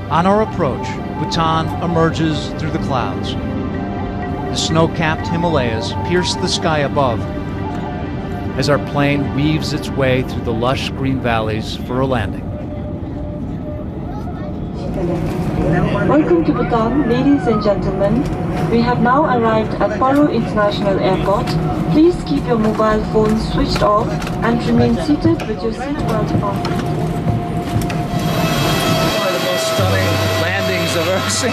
On our approach, Bhutan emerges through the clouds. The snow-capped Himalayas pierce the sky above as our plane weaves its way through the lush green valleys for a landing. Welcome to Bhutan, ladies and gentlemen. We have now arrived at Paro International Airport. Please keep your mobile phones switched off and remain seated with your seatbelt on. One of the most stunning landings I've ever seen.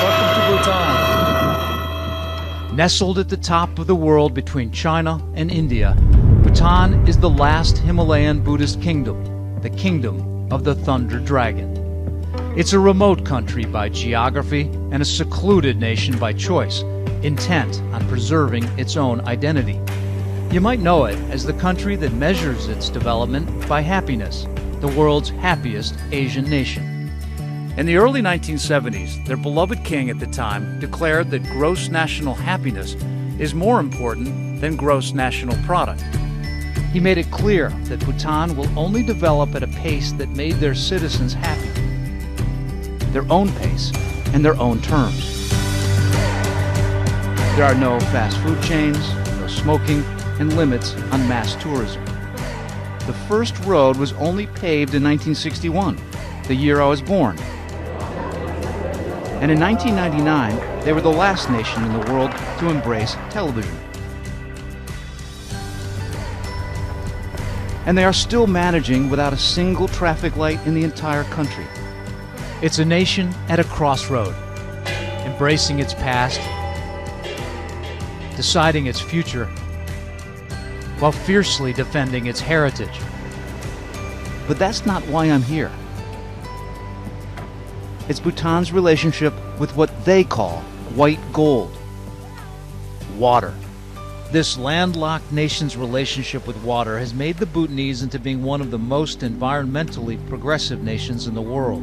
Welcome to Bhutan. Nestled at the top of the world between China and India, Bhutan is the last Himalayan Buddhist kingdom, the kingdom of the Thunder Dragon. It's a remote country by geography and a secluded nation by choice, intent on preserving its own identity. You might know it as the country that measures its development by happiness, the world's happiest Asian nation. In the early 1970s, their beloved king at the time declared that gross national happiness is more important than gross national product. He made it clear that Bhutan will only develop at a pace that made their citizens happy, their own pace and their own terms. There are no fast food chains, no smoking, and limits on mass tourism. The first road was only paved in 1961, the year I was born. And in 1999, they were the last nation in the world to embrace television. And they are still managing without a single traffic light in the entire country. It's a nation at a crossroad, embracing its past, deciding its future, while fiercely defending its heritage. But that's not why I'm here. It's Bhutan's relationship with what they call white gold, water. This landlocked nation's relationship with water has made the Bhutanese into being one of the most environmentally progressive nations in the world,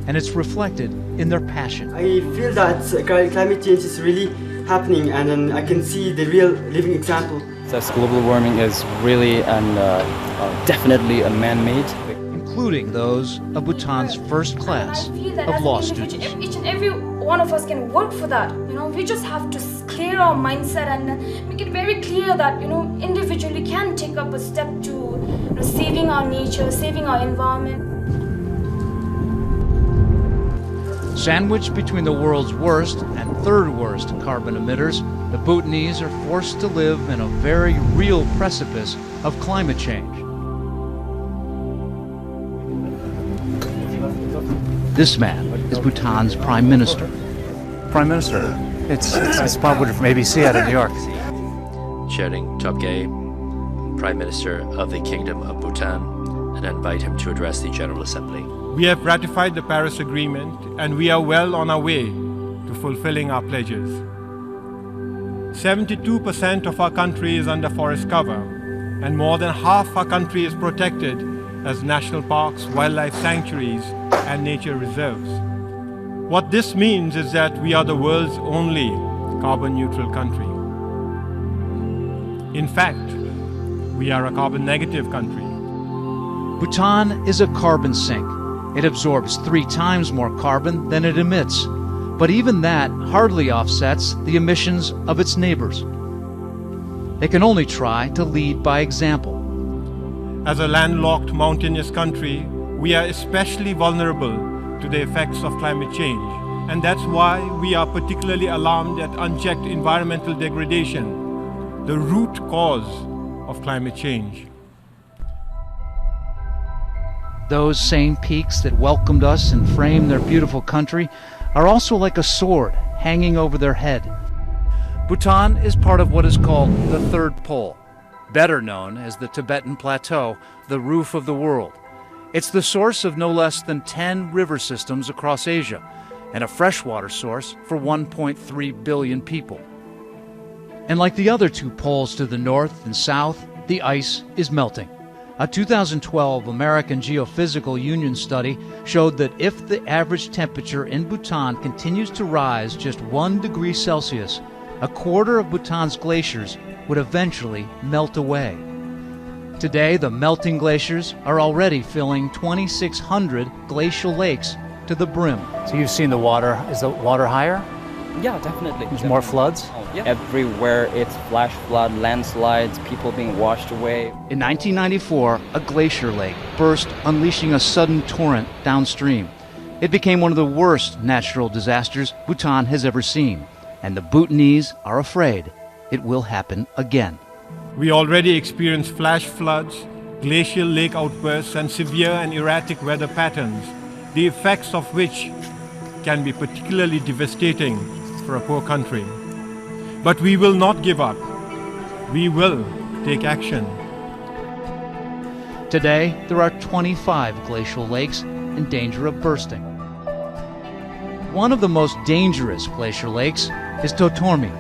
and it's reflected in their passion. I feel that climate change is really happening, and I can see the real living example. Thus, global warming is really and definitely a man-made, including those of Bhutan's first class of law students. Each and every one of us can work for that. We just have to clear our mindset and make it very clear that individually can take up a step to saving our nature, saving our environment. Sandwiched between the world's worst and third worst carbon emitters, the Bhutanese are forced to live in a very real precipice of climate change. This man is Bhutan's Prime Minister. Prime Minister, it's Bob Woodard from ABC out of New York. Shouting Topgay, Prime Minister of the Kingdom of Bhutan, and I invite him to address the General Assembly. We have ratified the Paris Agreement, and we are well on our way to fulfilling our pledges. 72% of our country is under forest cover, and more than half our country is protected as national parks, wildlife sanctuaries, and nature reserves. What this means is that we are the world's only carbon-neutral country. In fact, we are a carbon-negative country. Bhutan is a carbon sink. It absorbs 3 times more carbon than it emits, but even that hardly offsets the emissions of its neighbors. They can only try to lead by example. As a landlocked mountainous country, we are especially vulnerable to the effects of climate change, and that's why we are particularly alarmed at unchecked environmental degradation, the root cause of climate change. Those same peaks that welcomed us and framed their beautiful country are also like a sword hanging over their head. Bhutan is part of what is called the Third Pole, better known as the Tibetan Plateau, the roof of the world. It's the source of no less than 10 river systems across Asia, and a freshwater source for 1.3 billion people. And like the other 2 poles to the north and south, the ice is melting. A 2012 American Geophysical Union study showed that if the average temperature in Bhutan continues to rise just 1 degree Celsius, a quarter of Bhutan's glaciers would eventually melt away. Today, the melting glaciers are already filling 2,600 glacial lakes to the brim. So you've seen the water. Is the water higher? Yeah, definitely. There's more floods? Yeah. Everywhere it's flash flood, landslides, people being washed away. In 1994, a glacier lake burst, unleashing a sudden torrent downstream. It became one of the worst natural disasters Bhutan has ever seen, and the Bhutanese are afraid it will happen again. We already experience flash floods, glacial lake outbursts, and severe and erratic weather patterns, the effects of which can be particularly devastating for a poor country. But we will not give up. We will take action. Today, there are 25 glacial lakes in danger of bursting. One of the most dangerous glacier lakes is Totormi,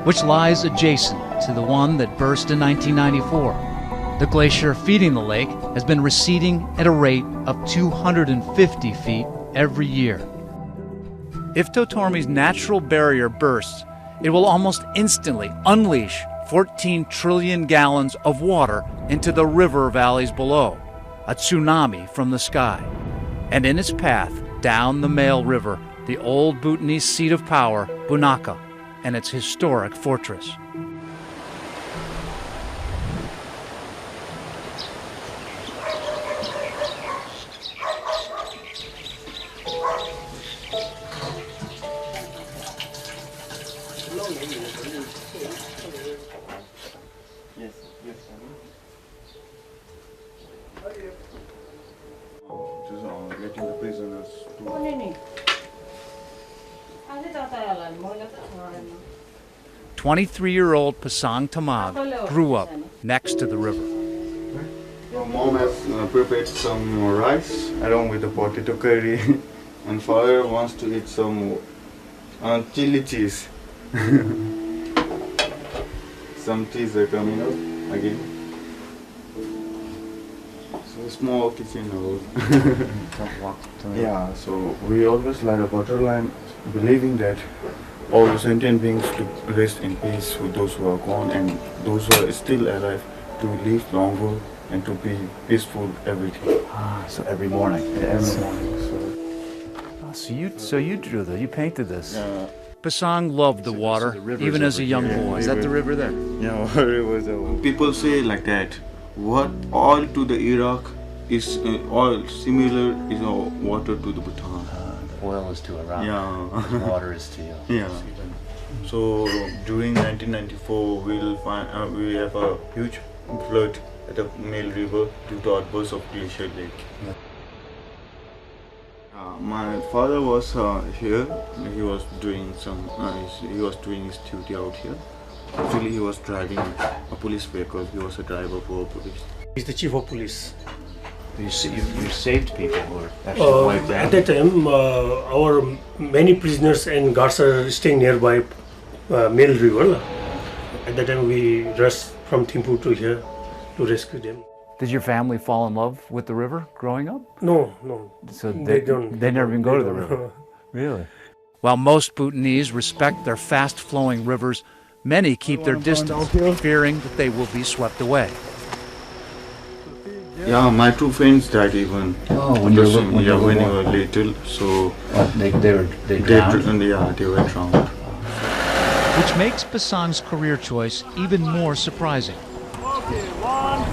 which lies adjacent to the one that burst in 1994. The glacier feeding the lake has been receding at a rate of 250 feet every year. If Totormi's natural barrier bursts, it will almost instantly unleash 14 trillion gallons of water into the river valleys below, a tsunami from the sky. And in its path down the Mail River, the old Bhutanese seat of power, Bunaka, and its historic fortress. Letting the prisoners to 23-year-old Pasang Tamag grew up next to the river. Mom has prepared some rice along with the potato curry, and father wants to eat some chili cheese. Some cheese are coming up again. So small kitchen house. Yeah, so we always light a butter lamp, believing that all the sentient beings to rest in peace with those who are gone and those who are still alive to live longer and to be peaceful every day. So every morning. Every morning. So you drew this, you painted this. Pasang loved the water, even as a young boy. Is that the river there? Yeah, people say like that. What oil to the Iraq is oil similar is water to the Bhutan. Oil is to Iraq. Yeah. Water is to you. Yeah. So during 1994, we have a huge flood at the Mail River due to outburst of glacier lake. Yeah. My father was here. He was doing his duty out here. Actually, he was driving a police vehicle. He was a driver for police. He's the chief of police. You saved people who were actually wiped out. At that time, our many prisoners and guards are staying nearby Mail River. At that time, we rushed from Thimphu to here to rescue them. Did your family fall in love with the river growing up? No. So they never even go to the river? Really? While most Bhutanese respect their fast-flowing rivers, many keep their distance, fearing that they will be swept away. Yeah, my two friends died even. Oh, when you were little. So they drowned? Yeah, they were drowned. Which makes Pasang's career choice even more surprising. Okay, 1,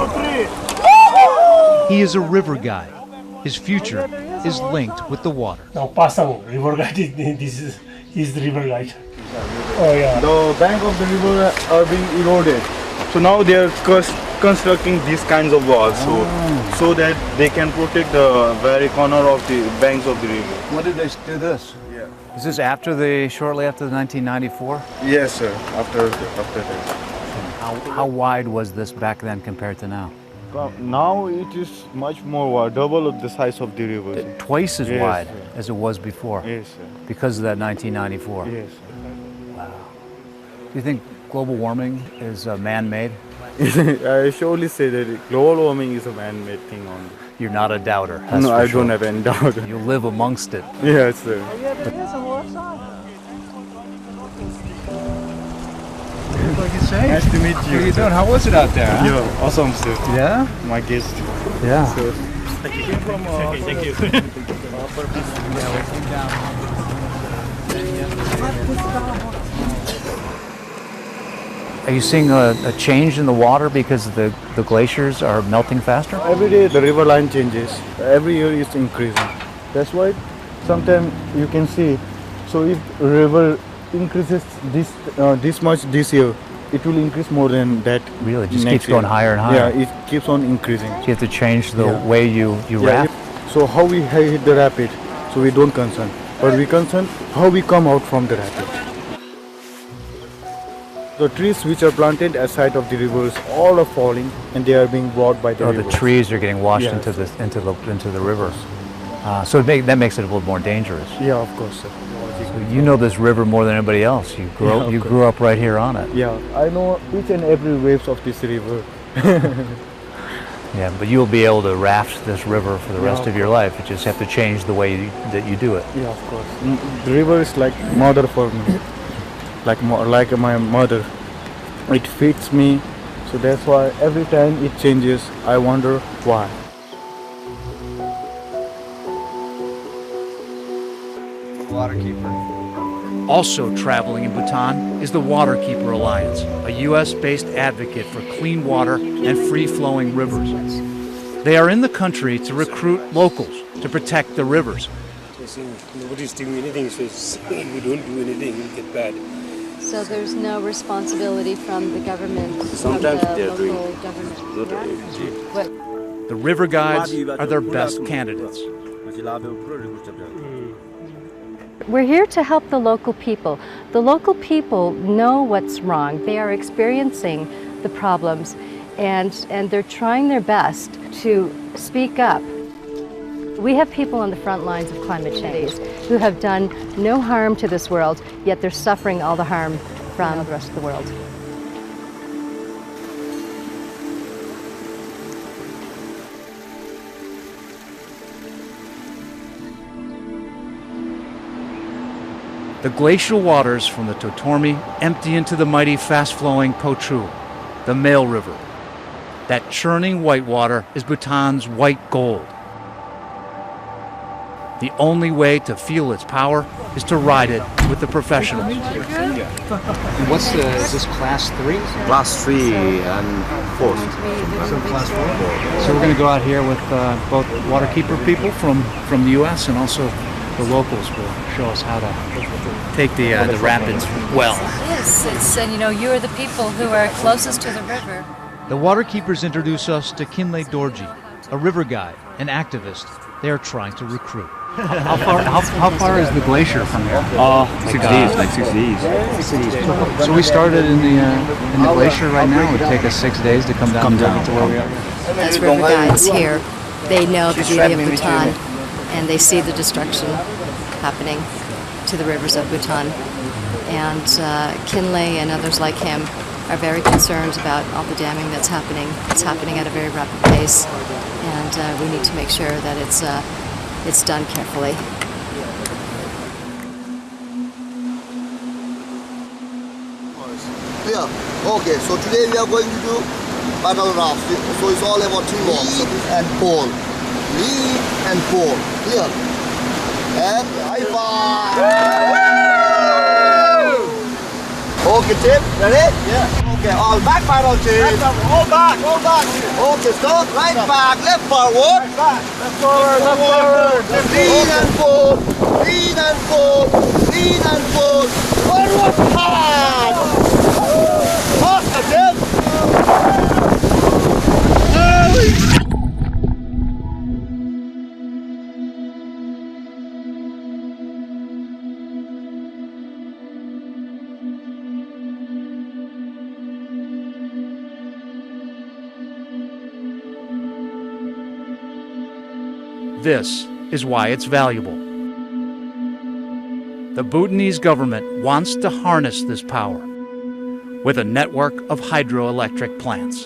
2, 3. He is a river guide. His future is linked with the water. Now Pasang, river guide, he's the river guide. Oh yeah. The bank of the river are being eroded. So now they are constructing these kinds of walls so that they can protect the very corner of the banks of the river. When did they do this? Yeah. Is this shortly after the 1994? Yes, sir. After that. How wide was this back then compared to now? Now it is much more wide, double of the size of the river. Twice as Yes, wide sir. as it was before? Yes, sir. Because of that 1994? Yes, sir. Wow. Do you think global warming is man-made? I surely say that global warming is a man-made thing only. You're not a doubter. That's No, for I sure. don't have any doubt. You live amongst it. Yes, sir. what you say? Nice to meet you. How are you doing? How was it out there? Huh? Yeah, awesome, sir. Yeah? My guest. Yeah. So, Thank you. Are you seeing a change in the water because the glaciers are melting faster? every day the river line changes. Every year it's increasing. That's why sometimes you can see. So if river increases this much this year, it will increase more than that. Really, it just next keeps going year. higher and higher. Yeah, it keeps on increasing. So you have to change the Yeah. way you raft. So how we hit the rapid, so we don't concern. But we concern how we come out from the rapid. The trees which are planted at side of the rivers, all are falling, and they are being brought by the Oh, rivers. the trees are getting washed Yes. into the river. So that makes it a little more dangerous. Yeah, of course, sir. So you know this river more than anybody else. You grew up right here on it. Yeah, I know each and every waves of this river. Yeah, but you'll be able to raft this river for the rest Yeah, of your life. You just have to change the way that you do it. Yeah, of course. The river is like mother for me, like my mother. It feeds me, so that's why every time it changes, I wonder why. Waterkeeper. Also traveling in Bhutan is the Waterkeeper Alliance, a U.S.-based advocate for clean water and free-flowing rivers. They are in the country to recruit locals to protect the rivers. Nobody's doing anything, so if we don't do anything, we'll get bad. So there's no responsibility from the government, Sometimes from the they're doing local government. What? The river guides are their best candidates. We're here to help the local people. The local people know what's wrong. They are experiencing the problems, and they're trying their best to speak up. We have people on the front lines of climate change who have done no harm to this world, yet they're suffering all the harm from the rest of the world. The glacial waters from the Totormi empty into the mighty fast-flowing Pochu, the Male River. That churning white water is Bhutan's white gold. The only way to feel its power is to ride it with the professionals. And is this class 3? Class 3 and 4. So class 4. So we're going to go out here with both Waterkeeper people from the U.S. and also the locals will show us how to take the rapids well. Yes, and you're the people who are closest to the river. The Waterkeepers introduce us to Kinley Dorji, a river guide, an activist they are trying to recruit. How far is the glacier from here? 6 days, like 6 days. So we started in the glacier right now. It would take us 6 days to come down to where we are. As river guides here, they know the beauty of Bhutan, and they see the destruction happening to the rivers of Bhutan. And Kinley and others like him are very concerned about all the damming that's happening. It's happening at a very rapid pace, and we need to make sure that it's done carefully. Clear? Okay, so today we are going to do paddle raft. So it's all about teamwork. Lead and pull. Lead and pull. Clear? And high five! Okay, Tim, ready? Yeah. Okay, all back paddle, Tim. All back, all back. Okay, stop. Right back, left forward. Right back. Left forward, left forward. Lead and pull. Lead and pull. Lead and pull. Forward pass. Faster, Tim. This is why it's valuable. The Bhutanese government wants to harness this power with a network of hydroelectric plants.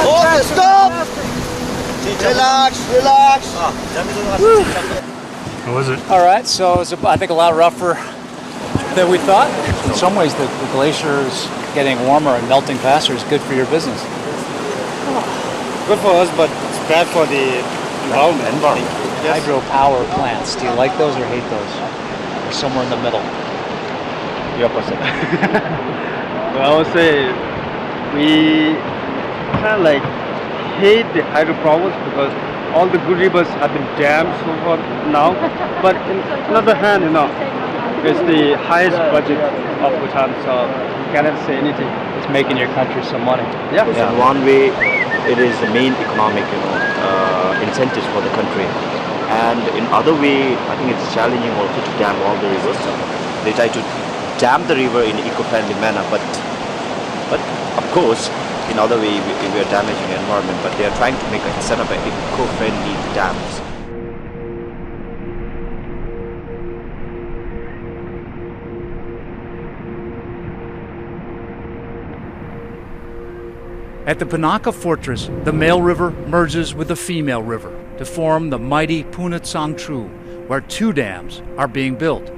Okay, stop! Relax, relax. How was it? All right, so it's I think a lot rougher than we thought. In some ways, the glaciers getting warmer and melting faster is good for your business. Good for us, but it's bad for the environment. Yes. Hydropower plants, do you like those or hate those? Or somewhere in the middle? The opposite. Well, I would say we kind of like hate the hydropowers because all the good rivers have been dammed so far now. But on the other hand, it's the highest budget of Bhutan, so you cannot say anything. It's making your country some money. Yeah. In one way, it is the main economic, incentives for the country. And in other way, I think it's challenging also to dam all the rivers. They try to dam the river in eco-friendly manner, but of course, in other way, we are damaging the environment. But they are trying to set up eco-friendly dams. At the Punakha Fortress, the male river merges with the female river to form the mighty Puna Tsangchu, where 2 dams are being built.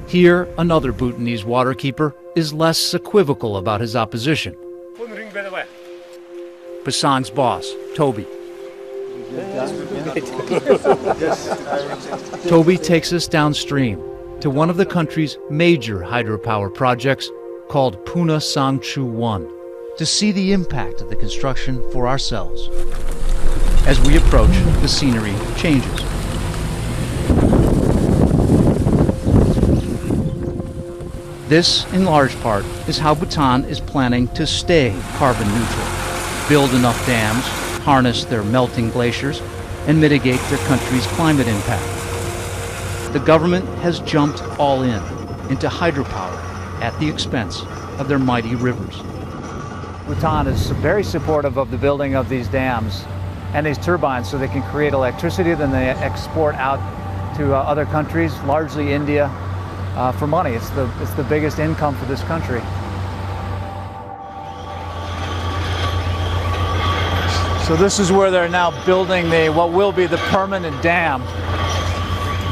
Here, another Bhutanese waterkeeper is less equivocal about his opposition. Pasang's boss, Toby. Toby takes us downstream to one of the country's major hydropower projects called Puna Tsangchu 1 to see the impact of the construction for ourselves. As we approach, the scenery changes. This, in large part, is how Bhutan is planning to stay carbon neutral, build enough dams, harness their melting glaciers, and mitigate their country's climate impact. The government has jumped all into hydropower at the expense of their mighty rivers. Bhutan is very supportive of the building of these dams and these turbines so they can create electricity, then they export out to other countries, largely India, for money. It's the biggest income for this country. So this is where they're now building what will be the permanent dam.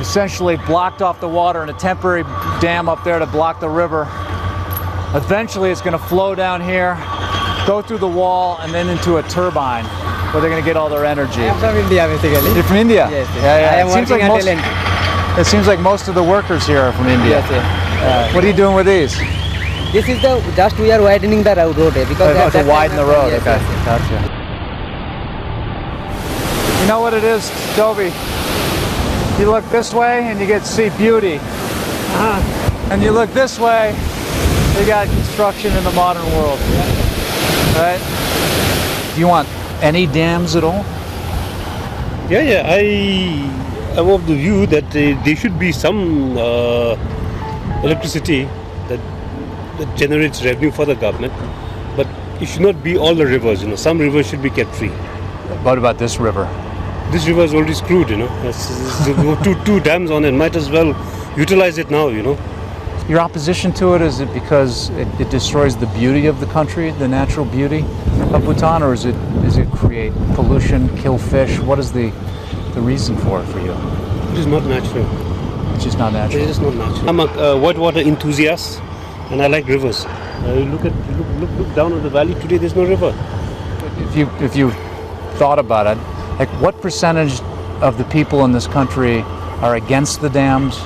Essentially blocked off the water and a temporary dam up there to block the river. Eventually it's going to flow down here, go through the wall, and then into a turbine where they're going to get all their energy. I'm from India, basically. You're from India? Yes. Yeah. I am working at LNT. It seems like most of the workers here are from India. Yes. What are you doing with these? This is just we are widening the road because to widen the road. Yes, okay, yes. Gotcha. You know what it is, Toby? You look this way and you get to see beauty. And you look this way, you got construction in the modern world. Right? Do you want any dams at all? Yeah. I'm of the view that there should be some electricity that generates revenue for the government, but it should not be all the rivers. Some rivers should be kept free. What about this river? This river is already screwed. There's two dams on it. Might as well utilize it now. Your opposition to it, is it because it destroys the beauty of the country, the natural beauty of Bhutan, or is it create pollution, kill fish? What is the reason for it for you? It is not natural. It's just not natural. It is not natural. I'm a whitewater enthusiast, and I like rivers. Look down at the valley today. There's no river. If you thought about it, like what percentage of the people in this country are against the dams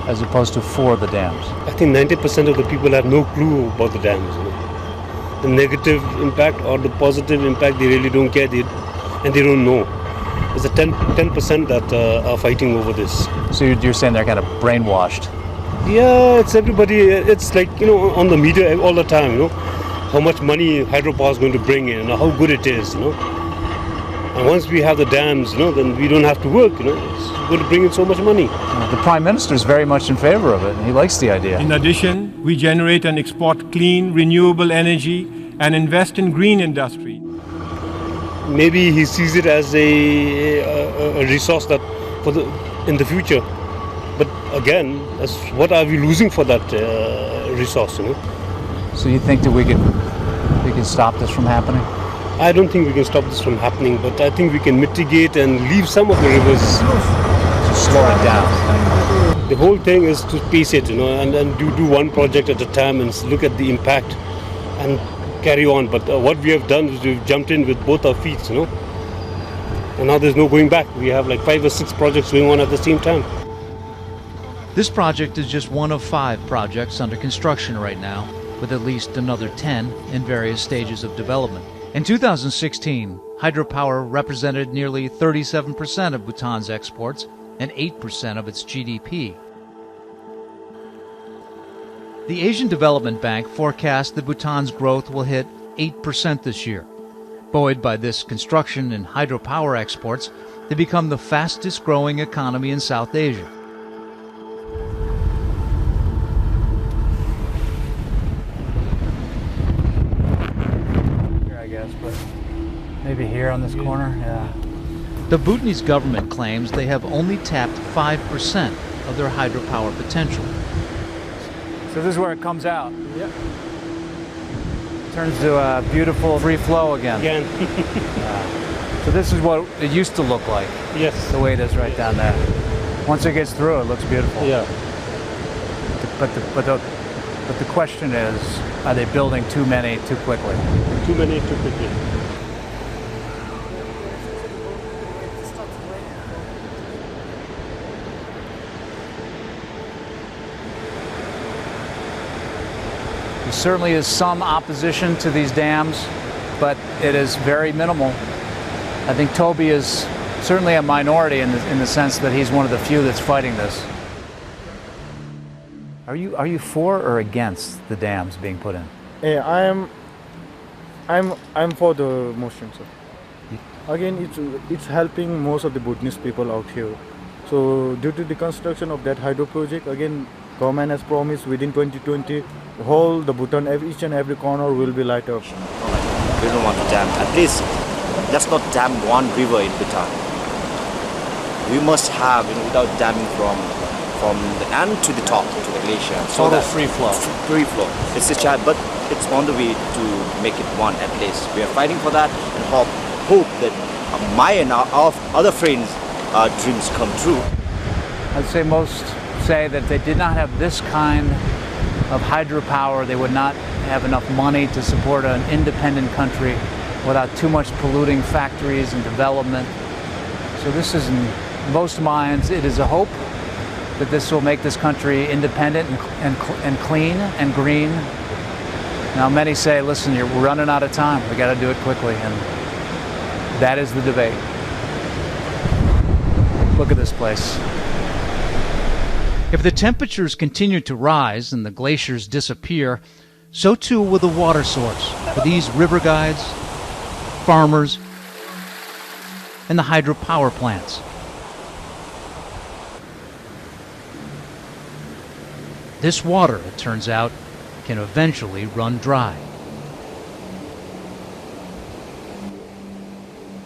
as opposed to for the dams? I think 90% of the people have no clue about the dams. The negative impact or the positive impact, they really don't care, and they don't know. There's a 10% that are fighting over this. So you're saying they're kind of brainwashed? Yeah, it's everybody. It's like, on the media all the time, how much money hydropower is going to bring in, how good it is, And once we have the dams, then we don't have to work, It's going to bring in so much money. The Prime Minister is very much in favor of it, and he likes the idea. In addition, we generate and export clean, renewable energy and invest in green industry. Maybe he sees it as a resource that in the future. But again, what are we losing for that resource? So you think that we can stop this from happening? I don't think we can stop this from happening, but I think we can mitigate and leave some of the rivers. Slow it down. The whole thing is to piece it, and do one project at a time and look at the impact and carry on. But what we have done is we've jumped in with both our feet, and now there's no going back. We have like 5 or 6 projects going on at the same time. This project is just one of 5 projects under construction right now, with at least another 10 in various stages of development. In 2016, hydropower represented nearly 37% of Bhutan's exports and 8% of its GDP. The Asian Development Bank forecasts that Bhutan's growth will hit 8% this year. Buoyed by this construction and hydropower exports, they become the fastest growing economy in South Asia. Here, I guess, but maybe here on this corner, yeah. The Bhutanese government claims they have only tapped 5% of their hydropower potential. So this is where it comes out. Yep. Turns to a beautiful free flow again. So this is what it used to look like. Yes. The way it is right down there. Once it gets through, it looks beautiful. Yeah. But the question is, are they building too many too quickly? Too many too quickly. There certainly is some opposition to these dams, but it is very minimal. I think Toby is certainly a minority in the sense that he's one of the few that's fighting this. Are you for or against the dams being put in? Yeah, I'm for the motion, sir. Again, it's helping most of the Bhutanese people out here. So due to the construction of that hydro project, again, government has promised within 2020, whole the Bhutan, each and every corner will be light up. We don't want to dam. At least, let's not dam one river in Bhutan. We must have, without damming from the end to the top, to the glacier. So that free flow. Free flow. It's a challenge, but it's on the way to make it one at least. We are fighting for that and hope that my and our other friends' dreams come true. I'd say most say that if they did not have this kind of hydropower, they would not have enough money to support an independent country without too much polluting factories and development. So this is, in most minds, it is a hope that this will make this country independent and clean and green. Now many say, listen, we're running out of time, we got to do it quickly, and that is the debate. Look at this place. If the temperatures continue to rise and the glaciers disappear, so too will the water source for these river guides, farmers, and the hydropower plants. This water, it turns out, can eventually run dry.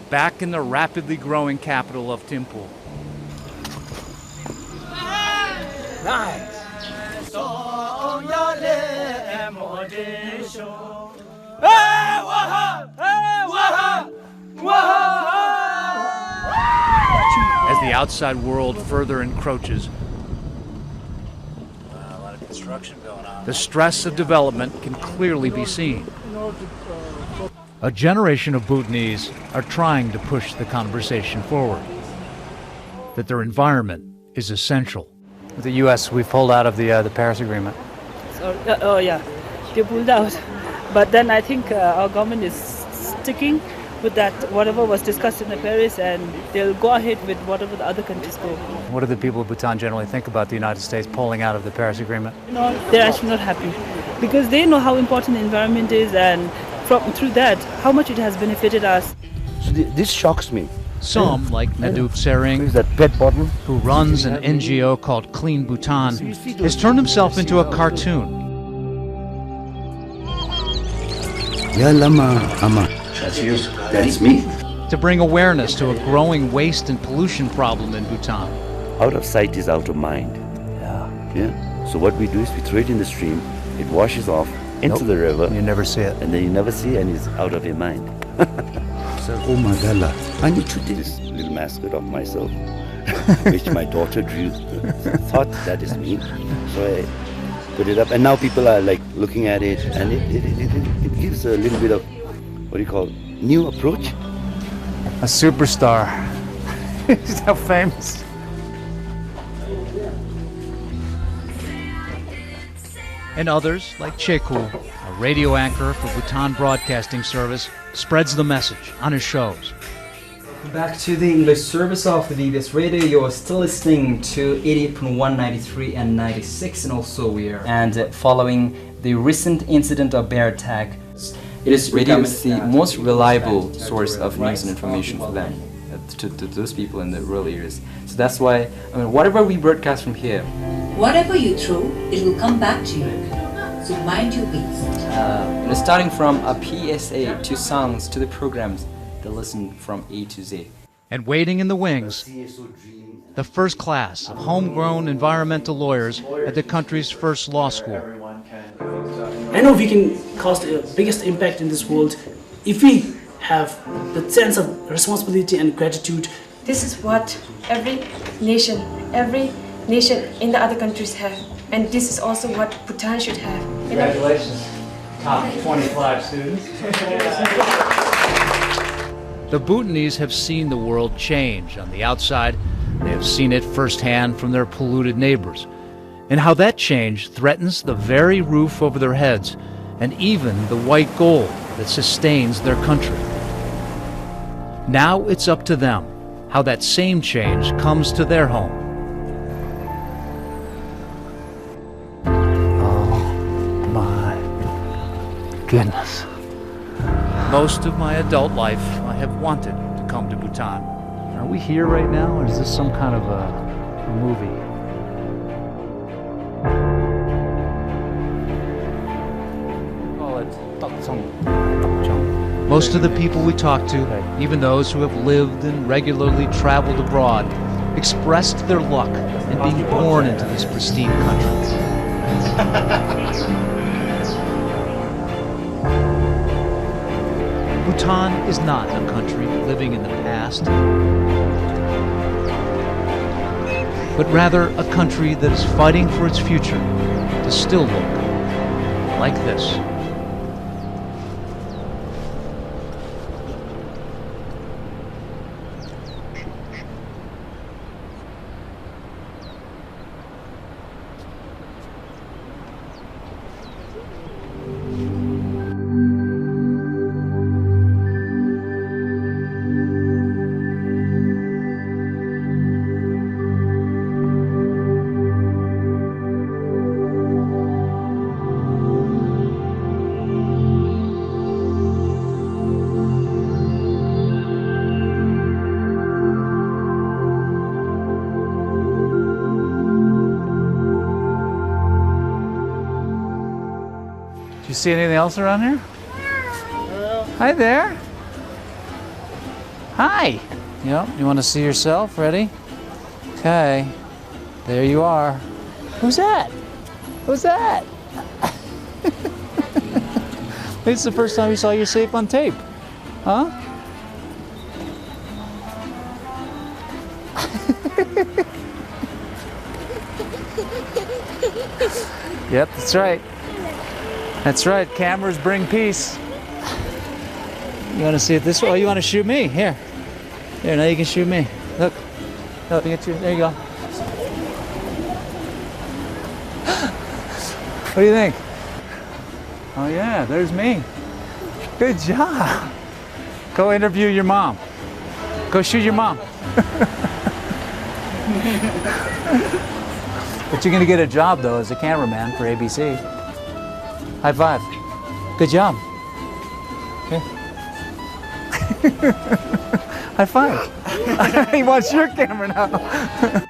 Back in the rapidly growing capital of Thimphu. Nice. As the outside world further encroaches, A lot of construction going on. the stress of development can clearly be seen. A generation of Bhutanese are trying to push the conversation forward, that their environment is essential. With the U.S., we've pulled out of the Paris Agreement. Oh yeah, they pulled out. But then I think our government is sticking with that, whatever was discussed in the Paris, and they'll go ahead with whatever the other countries go. What do the people of Bhutan generally think about the United States pulling out of the Paris Agreement? They're actually not happy because they know how important the environment is, and through that, how much it has benefited us. So this shocks me. Some, like Nadup Sering, who runs an NGO called Clean Bhutan, has turned himself into a cartoon. That's you. That's me. To bring awareness to a growing waste and pollution problem in Bhutan. Out of sight is out of mind. Yeah. So what we do is we throw it in the stream, it washes off into the river. You never see it. And then you never see it, and it's out of your mind. So, oh my God, I need to do this little mascot of myself. which my daughter drew. Thought that is me, so I put it up, and now people are like looking at it, and it gives a little bit of what do you call new approach. A superstar. He's so famous. And others, like Cheku, a radio anchor for Bhutan Broadcasting Service, spreads the message on his shows. Back to the English service of the VBS Radio. You're still listening to 88.1, 93 and 96, and also we are following the recent incident of bear attack. Radio is the most reliable source of news and information for them, to those people in the rural areas. So that's why, I mean, whatever we broadcast from here, whatever you throw, it will come back to you. So mind your waste. Starting from a PSA to songs to the programs, they listen from A to Z. And waiting in the wings, the first class of homegrown environmental lawyers at the country's first law school. I know we can cause the biggest impact in this world if we have the sense of responsibility and gratitude. This is what every nation in the other countries have, and this is also what Bhutan should have. Congratulations, top 25 students. The Bhutanese have seen the world change on the outside. They have seen it firsthand from their polluted neighbors, and how that change threatens the very roof over their heads and even the white gold that sustains their country. Now it's up to them how that same change comes to their home. Oh my goodness. Most of my adult life, I have wanted to come to Bhutan. Are we here right now, or is this some kind of a movie? Most of the people we talk to, even those who have lived and regularly traveled abroad, expressed their luck in being born into this pristine country. Bhutan is not a country living in the past, but rather a country that is fighting for its future to still look like this. You see anything else around here? Hi there. Hi. Yep, you want to see yourself? Ready? Okay. There you are. Who's that? Who's that? It's the first time you saw yourself on tape. Huh? Yep, that's right. That's right, cameras bring peace. You want to see it this way? Oh, you want to shoot me? Here. Here, now you can shoot me. Look. Look, there you go. What do you think? Oh yeah, there's me. Good job. Go interview your mom. Go shoot your mom. But you're going to get a job, though, as a cameraman for ABC. High five. Good job. Okay. High five. He wants your camera now.